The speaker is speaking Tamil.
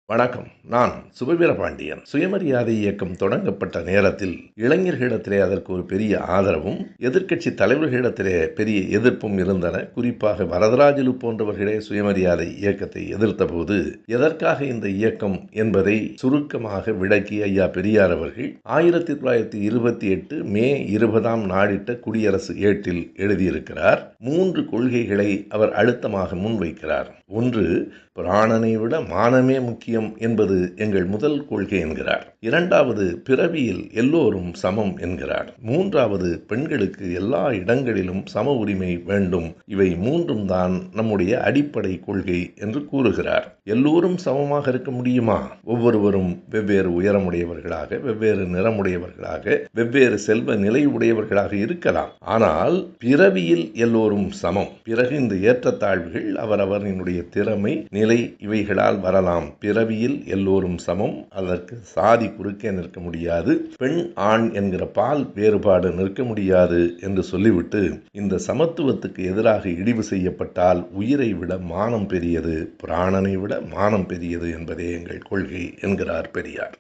வணக்கம். நான் சுபவீரபாண்டியன். சுயமரியாதை இயக்கம் தொடங்கப்பட்ட நேரத்தில் இளைஞர்களிடத்திலே அதற்கு ஒரு பெரிய ஆதரவும், எதிர்க்கட்சி தலைவர்களிடத்திலே பெரிய எதிர்ப்பும் இருந்தன. குறிப்பாக வரதராஜலு போன்றவர்களே சுயமரியாதை இயக்கத்தை எதிர்த்தபோது, எதற்காக இந்த இயக்கம் என்பதை சுருக்கமாக விளக்கி ஐயா பெரியார் அவர்கள் 1928 மே 20 நாளிட்ட குடியரசு ஏட்டில் எழுதியிருக்கிறார். 3 கொள்கைகளை அவர் அழுத்தமாக முன்வைக்கிறார். ஒன்று, பிராணனை விட மானமே முக்கியம் என்பது எங்கள் முதல் கொள்கை என்கிறார். இரண்டாவது, பிறவியில் எல்லோரும் சமம் என்கிறார். மூன்றாவது, பெண்களுக்கு எல்லா இடங்களிலும் சம உரிமை வேண்டும். இவை மூன்றும் தான் நம்முடைய அடிப்படை கொள்கை என்று கூறுகிறார். எல்லோரும் சமமாக இருக்க முடியுமா? ஒவ்வொருவரும் வெவ்வேறு உயரமுடையவர்களாக, வெவ்வேறு நிறமுடையவர்களாக, வெவ்வேறு செல்வ நிலை உடையவர்களாக இருக்கலாம். ஆனால் பிறவியில் எல்லோரும் சமம். பிறகு இந்த ஏற்றத்தாழ்வுகள் அவரவரினுடைய திறமை, நிலை இவைகளால் வரலாம். பிறவியில் எல்லோரும் சமம். அதற்கு சாதி குறுக்கே நிற்க முடியாது. பெண் ஆண் என்கிற பால் வேறுபாடு நிற்க முடியாது என்று சொல்லிவிட்டு, இந்த சமத்துவத்துக்கு எதிராக இடிவு செய்யப்பட்டால் உயிரை விட மானம் பெரியது, பிராணனை விட மானம் பெரியது என்பதே எங்கள் கொள்கை என்கிறார் பெரியார்.